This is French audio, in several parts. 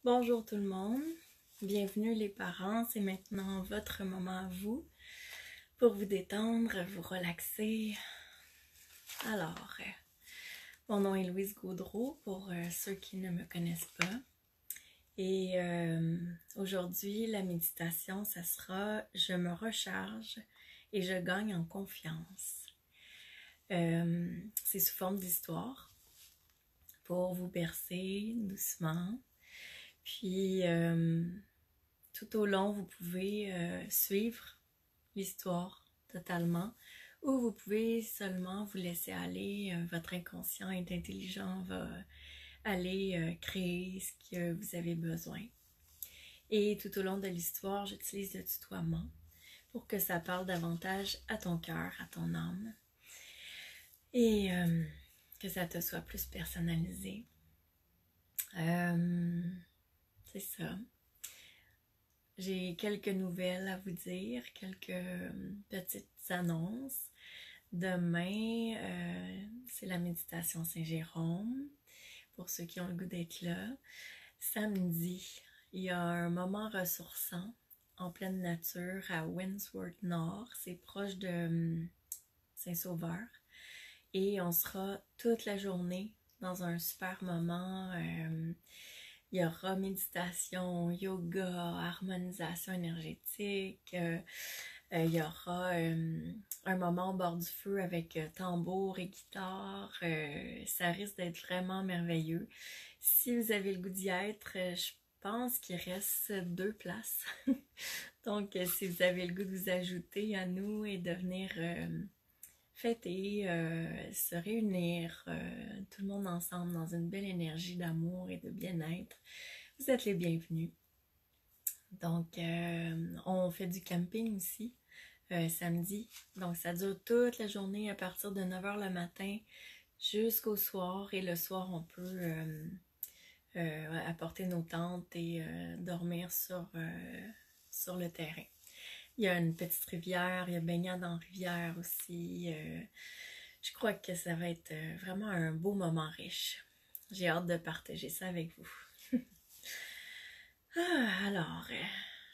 Bonjour tout le monde, bienvenue les parents, c'est maintenant votre moment à vous pour vous détendre, vous relaxer. Alors, mon nom est Louise Gaudreau pour ceux qui ne me connaissent pas. Et aujourd'hui, la méditation, ça sera « Je me recharge et je gagne en confiance ». C'est sous forme d'histoire pour vous bercer doucement. Puis, tout au long, vous pouvez suivre l'histoire totalement ou vous pouvez seulement vous laisser aller. Votre inconscient est intelligent, va aller créer ce que vous avez besoin. Et tout au long de l'histoire, j'utilise le tutoiement pour que ça parle davantage à ton cœur, à ton âme et que ça te soit plus personnalisé. C'est ça. J'ai quelques nouvelles à vous dire, quelques petites annonces. Demain, c'est la méditation Saint-Jérôme, pour ceux qui ont le goût d'être là. Samedi, il y a un moment ressourçant en pleine nature à Windsworth Nord, c'est proche de Saint-Sauveur. Et on sera toute la journée dans un super moment. Il y aura méditation, yoga, harmonisation énergétique. Il y aura un moment au bord du feu avec tambour et guitare. Ça risque d'être vraiment merveilleux. Si vous avez le goût d'y être, je pense qu'il reste 2 places. Donc, si vous avez le goût de vous ajouter à nous et de venir fêter, se réunir, tout le monde ensemble dans une belle énergie d'amour et de bien-être, vous êtes les bienvenus. Donc, on fait du camping aussi, samedi. Donc, ça dure toute la journée à partir de 9h le matin jusqu'au soir. Et le soir, on peut apporter nos tentes et dormir sur le terrain. Il y a une petite rivière, il y a baignade en rivière aussi. Je crois que ça va être vraiment un beau moment riche. J'ai hâte de partager ça avec vous. Alors,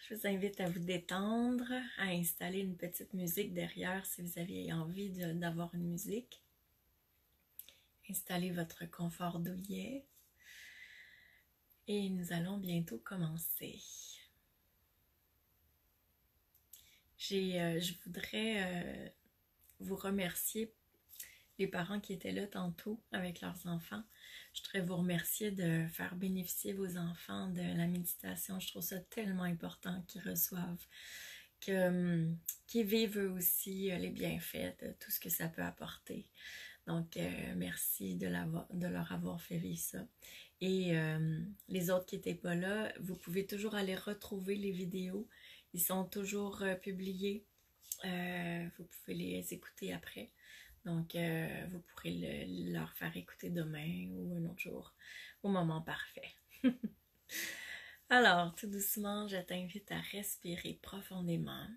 je vous invite à vous détendre, à installer une petite musique derrière si vous avez envie d'avoir une musique. Installez votre confort douillet. Et nous allons bientôt commencer. Je voudrais vous remercier, les parents qui étaient là tantôt avec leurs enfants. Je voudrais vous remercier de faire bénéficier vos enfants de la méditation. Je trouve ça tellement important qu'ils reçoivent, qu'ils vivent eux aussi les bienfaits de tout ce que ça peut apporter. Donc, merci de leur avoir fait vivre ça. Et les autres qui n'étaient pas là, vous pouvez toujours aller retrouver les vidéos. Ils sont toujours publiés. Vous pouvez les écouter après. Donc, vous pourrez leur faire écouter demain ou un autre jour, au moment parfait. Alors, tout doucement, je t'invite à respirer profondément.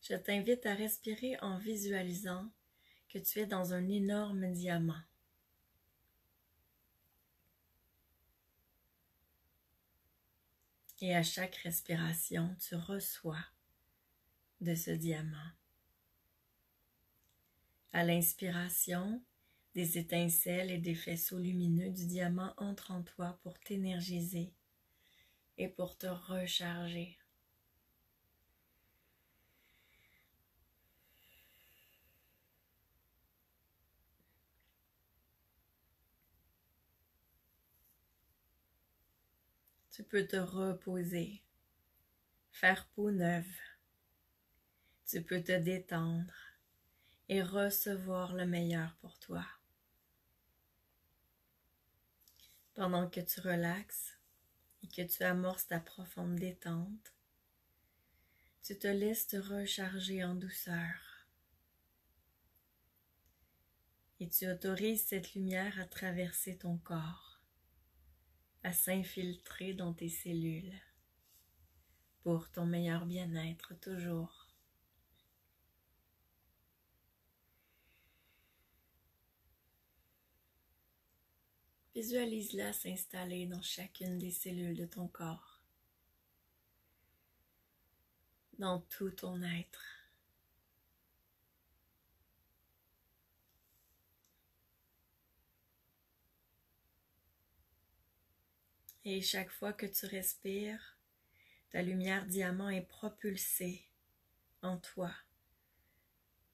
Je t'invite à respirer en visualisant que tu es dans un énorme diamant. Et à chaque respiration, tu reçois de ce diamant. À l'inspiration, des étincelles et des faisceaux lumineux du diamant entrent en toi pour t'énergiser et pour te recharger. Tu peux te reposer, faire peau neuve. Tu peux te détendre et recevoir le meilleur pour toi. Pendant que tu relaxes et que tu amorces ta profonde détente, tu te laisses te recharger en douceur. Et tu autorises cette lumière à traverser ton corps, à s'infiltrer dans tes cellules, pour ton meilleur bien-être toujours. Visualise-la s'installer dans chacune des cellules de ton corps, dans tout ton être. Et chaque fois que tu respires, ta lumière diamant est propulsée en toi,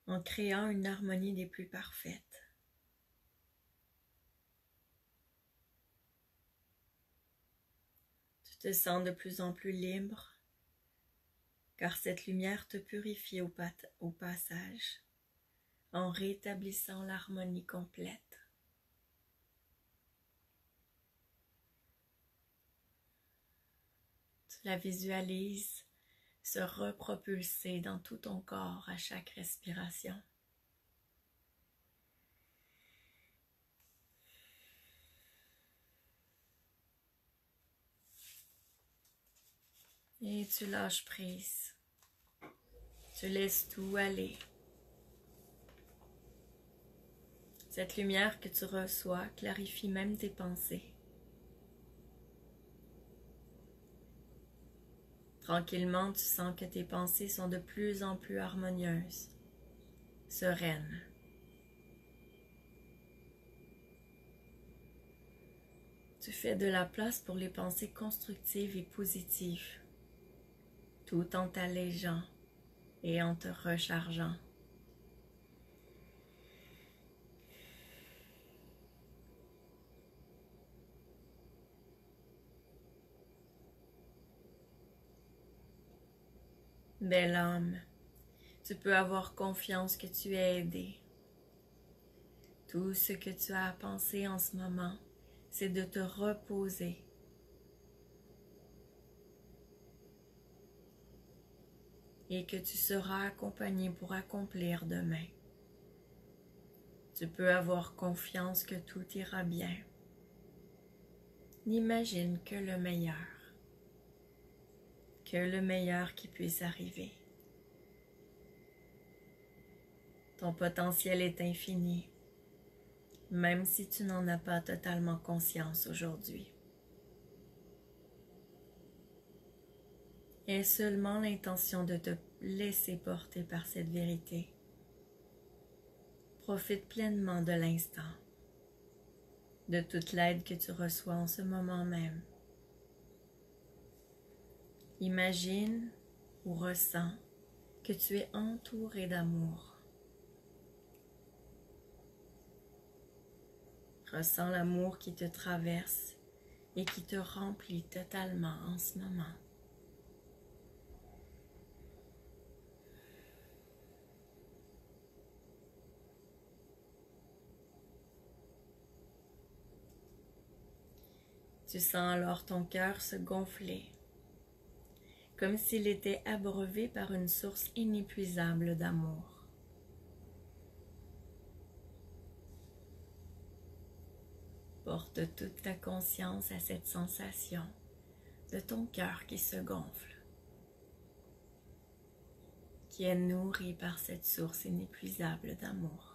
en créant une harmonie des plus parfaites. Tu te sens de plus en plus libre, car cette lumière te purifie au passage, en rétablissant l'harmonie complète. Tu la visualises se repropulser dans tout ton corps à chaque respiration. Et tu lâches prise. Tu laisses tout aller. Cette lumière que tu reçois clarifie même tes pensées. Tranquillement, tu sens que tes pensées sont de plus en plus harmonieuses, sereines. Tu fais de la place pour les pensées constructives et positives, tout en t'allégeant et en te rechargeant. Belle âme, tu peux avoir confiance que tu es aidé. Tout ce que tu as à penser en ce moment, c'est de te reposer. Et que tu seras accompagné pour accomplir demain. Tu peux avoir confiance que tout ira bien. N'imagine que le meilleur qui puisse arriver. Ton potentiel est infini, même si tu n'en as pas totalement conscience aujourd'hui. Aie seulement l'intention de te laisser porter par cette vérité. Profite pleinement de l'instant, de toute l'aide que tu reçois en ce moment même. Imagine ou ressens que tu es entouré d'amour. Ressens l'amour qui te traverse et qui te remplit totalement en ce moment. Tu sens alors ton cœur se gonfler, comme s'il était abreuvé par une source inépuisable d'amour. Porte toute ta conscience à cette sensation de ton cœur qui se gonfle, qui est nourri par cette source inépuisable d'amour.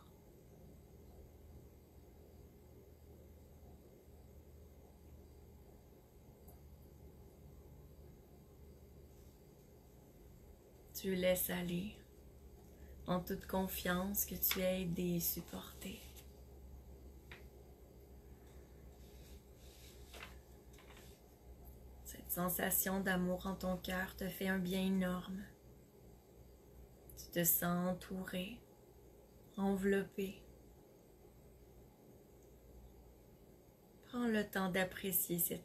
Tu laisses aller en toute confiance que tu es aidé et supporté. Cette sensation d'amour en ton cœur te fait un bien énorme. Tu te sens entouré, enveloppé. Prends le temps d'apprécier ce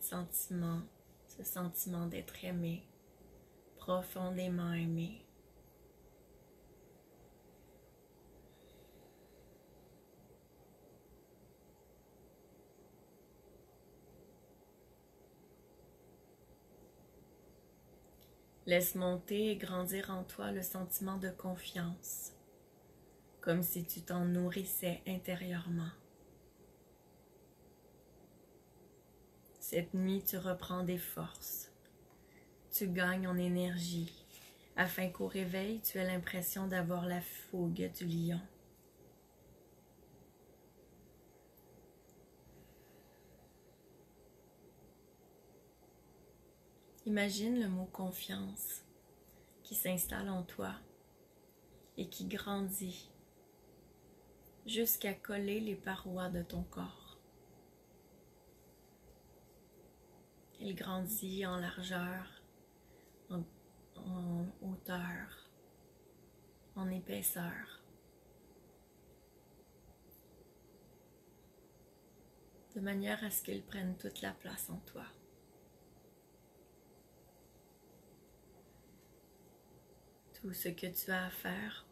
sentiment d'être aimé, profondément aimé. Laisse monter et grandir en toi le sentiment de confiance, comme si tu t'en nourrissais intérieurement. Cette nuit, tu reprends des forces, tu gagnes en énergie, afin qu'au réveil, tu aies l'impression d'avoir la fougue du lion. Imagine le mot confiance qui s'installe en toi et qui grandit jusqu'à coller les parois de ton corps. Il grandit en largeur, en hauteur, en épaisseur, de manière à ce qu'il prenne toute la place en toi. Tout ce que tu as à faire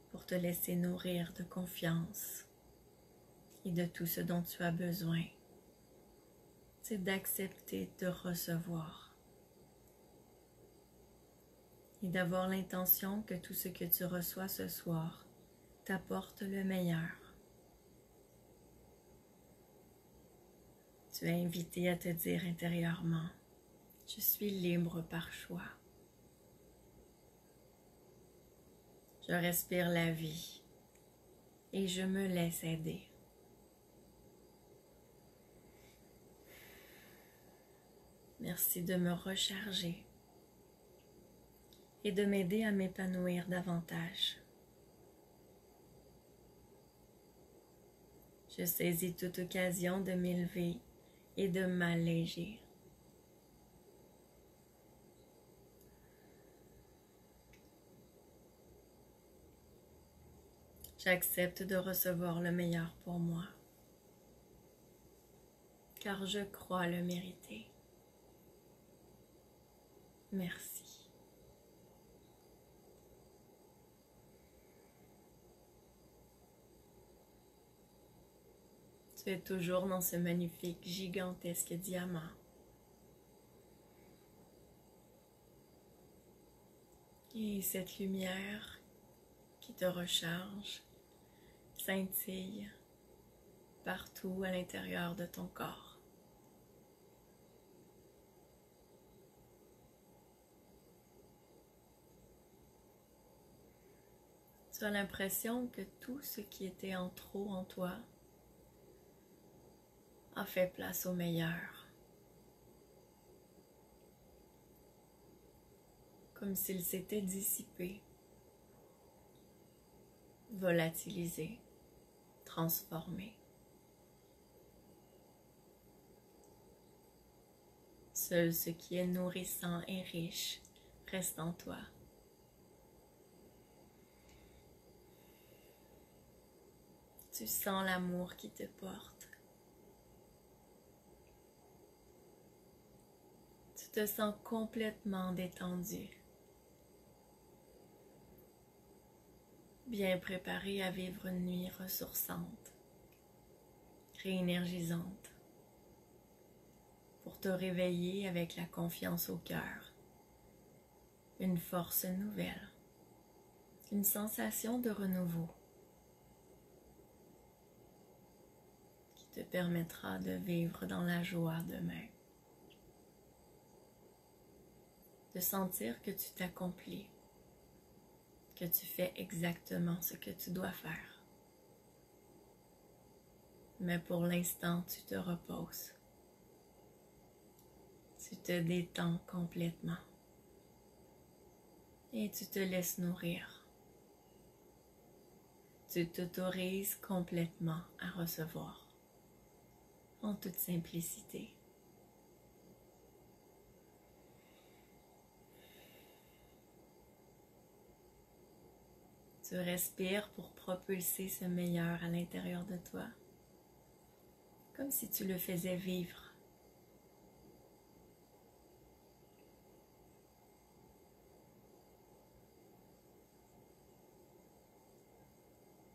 pour te laisser nourrir de confiance et de tout ce dont tu as besoin, c'est d'accepter de recevoir et d'avoir l'intention que tout ce que tu reçois ce soir t'apporte le meilleur. Tu es invité à te dire intérieurement, je suis libre par choix. Je respire la vie et je me laisse aider. Merci de me recharger et de m'aider à m'épanouir davantage. Je saisis toute occasion de m'élever et de m'alléger. J'accepte de recevoir le meilleur pour moi, car je crois le mériter. Merci. Tu es toujours dans ce magnifique, gigantesque diamant. Et cette lumière qui te recharge scintille partout à l'intérieur de ton corps. Tu as l'impression que tout ce qui était en trop en toi a fait place au meilleur. Comme s'il s'était dissipé, volatilisé, transformé. Seul ce qui est nourrissant et riche reste en toi. Tu sens l'amour qui te porte. Tu te sens complètement détendu, bien préparé à vivre une nuit ressourçante, réénergisante, pour te réveiller avec la confiance au cœur, une force nouvelle, une sensation de renouveau qui te permettra de vivre dans la joie demain, de sentir que tu t'accomplis, que tu fais exactement ce que tu dois faire. Mais pour l'instant, tu te reposes. Tu te détends complètement et tu te laisses nourrir. Tu t'autorises complètement à recevoir en toute simplicité. Tu respires pour propulser ce meilleur à l'intérieur de toi, comme si tu le faisais vivre.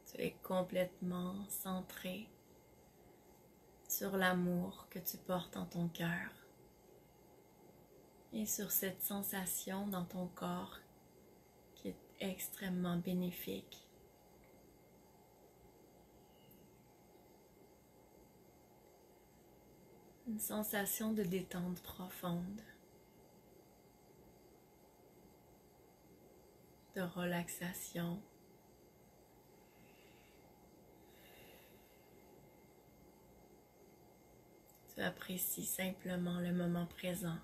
Tu es complètement centré sur l'amour que tu portes dans ton cœur et sur cette sensation dans ton corps qui est extrêmement bénéfique. Une sensation de détente profonde, de relaxation. Tu apprécies simplement le moment présent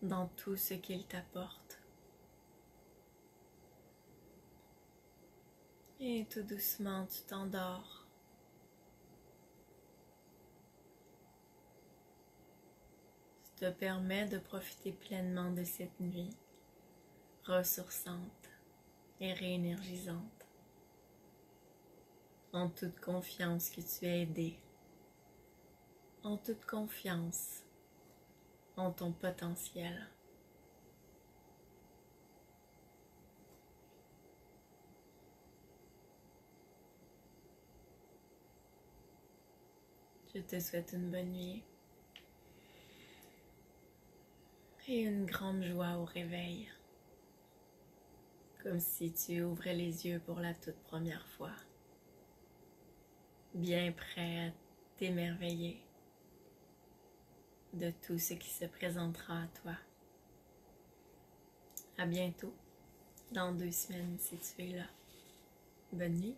dans tout ce qu'il t'apporte. Et tout doucement, tu t'endors. Tu te permets de profiter pleinement de cette nuit, ressourçante et réénergisante, en toute confiance que tu es aidé, en toute confiance en ton potentiel. Je te souhaite une bonne nuit et une grande joie au réveil, comme si tu ouvrais les yeux pour la toute première fois, bien prêt à t'émerveiller de tout ce qui se présentera à toi. À bientôt, dans 2 semaines si tu es là. Bonne nuit.